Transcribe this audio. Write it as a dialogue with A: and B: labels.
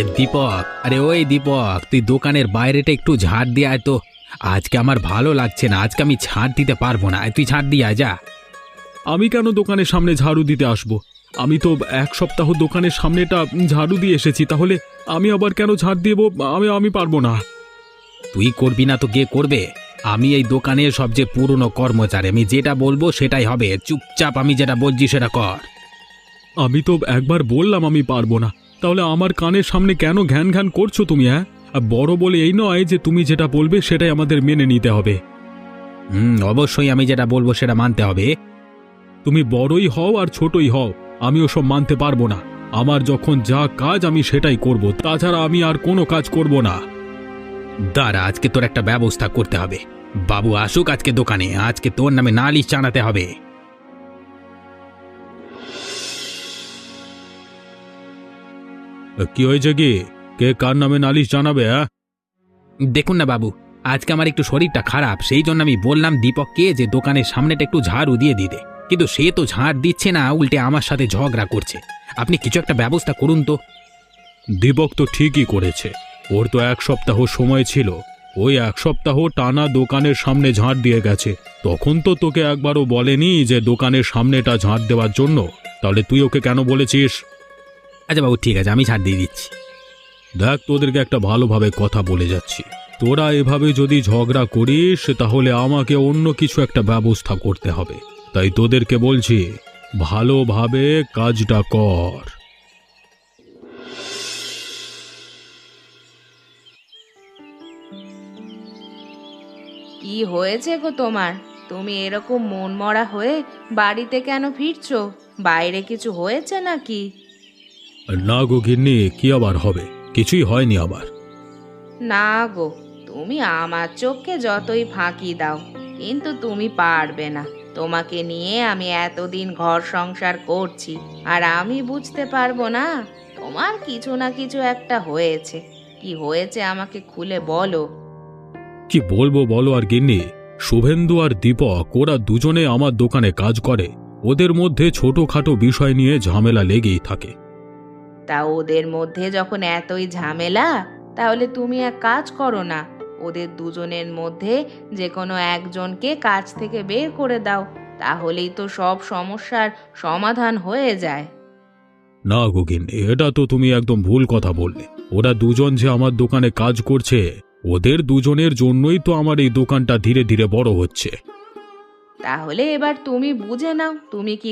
A: দীপক, আরে ওই দীপক, তুই দোকানের বাইরেটা একটু ঝাড় দিয়ে আয় তো। আজকে আমার ভালো লাগছে না, আজকে আমি ছাড় দিতে পারবো না, তুই ছাড় দিয়ে আয় যা।
B: আমি কেন দোকানের সামনে ঝাড়ু দিতে আসব? আমি তো এক সপ্তাহ দোকানের সামনেটা ঝাড়ু দিয়ে এসেছি, তাহলে আমি আবার কেন ঝাড় দেব? আমি আমি পারবো না।
A: তুই করবি না তো কে করবে? আমি এই দোকানের সবচেয়ে পুরনো কর্মচারী, আমি যেটা বলবো সেটাই হবে, চুপচাপ আমি যেটা বলছি সেটা কর।
B: আমি তো একবার বললাম আমি পারবো না, তাহলে আমার কানের সামনে কেন ঘ্যান ঘ্যান করছো তুমি? হ্যাঁ, আর বড় বলে এই নয় যে তুমি যেটা বলবে সেটাই আমাদের মেনে নিতে হবে।
A: অবশ্যই আমি যেটা বলবো সেটা মানতে হবে।
B: তুমি বড়ই হও আর ছোটই হও, আমি ওসব মানতে পারবো না। আমার যখন যা কাজ আমি সেটাই করব, তাছাড়া আমি আর কোনো কাজ করব না।
A: দাঁড়া, আজকে তোর একটা ব্যবস্থা করতে হবে। বাবু আসুক আজকে দোকানে, আজকে তোর নামে নালিশ জানাতে হবে।
B: কি হয়েছে কি? কে কার নামে নালিশ জানাবে? হ্যাঁ,
A: দেখুন না বাবু, আজকে আমার একটু শরীরটা খারাপ, সেই জন্য আমি বললাম দীপককে যে দোকানের সামনেটা একটু ঝাড়ু দিয়ে দিতে, কিন্তু সে তো ঝাড় দিচ্ছে না, উল্টে আমার সাথে ঝগড়া করছে। আপনি কিছু একটা ব্যবস্থা করুন তো।
B: দীপক তো ঠিকই করেছে। ওর তো এক সপ্তাহ সময় ছিল, ওই এক সপ্তাহ টানা দোকানের সামনে ঝাড় দিয়ে গেছে। তখন তো তোকে একবারও বলেনি যে দোকানের সামনেটা ঝাড় দেওয়ার জন্য? তাহলে তুই ওকে কেন বলেছিস?
A: আচ্ছা বাবু, ঠিক আছে, আমি ছাড় দিয়ে দিচ্ছি।
B: দেখ, তোদেরকে একটা ভালোভাবে কথা বলে যাচ্ছি, তোরা এভাবে যদি ঝগড়া করিস তাহলে আমাকে অন্য কিছু একটা ব্যবস্থা করতে হবে। তাই তোদেরকে বলছি, ভালোভাবে কাজটা কর।
C: কি হয়েছে গো তোমার? তুমি এরকম মনমরা হয়ে বাড়িতে কেন ফিরছো? বাইরে কিছু হয়েছে নাকি?
B: না গো গিন্নি, কি আবার হবে? কিছুই হয়নি আবার।
C: না গো, তুমি আমার চোখে যতই ফাঁকি দাও, কিন্তু তুমি পারবে না। তোমাকে নিয়ে আমি এতদিন ঘর সংসার করছি, আর আমি বুঝতে পারবো না? তোমার কিছু না কিছু একটা হয়েছে। কি হয়েছে আমাকে খুলে বলো।
B: কি বলবো বলো আর গিন্নি, শুভেন্দু আর দীপক ওরা দুজনে আমার দোকানে কাজ করে। ওদের মধ্যে ছোটখাটো বিষয় নিয়ে ঝামেলা লেগেই থাকে।
C: তা ওদের মধ্যে যখন এতই ঝামেলা, তাহলে তুমি এক কাজ করো না, ওদের দুজনের মধ্যে যে কোনো একজনকে কাজ থেকে বের করে দাও, তাহলেই তো সব সমস্যার সমাধান হয়ে যায়।
B: না গো গিন্নি, এটা তো তুমি একদম ভুল কথা বললে। ওরা দুজন যে আমার দোকানে কাজ করছে, ওদের দুজনের জন্যই তো আমার এই দোকানটা ধীরে ধীরে বড় হচ্ছে।
C: তাহলে এবার তুমি বুঝে নাও তুমি কি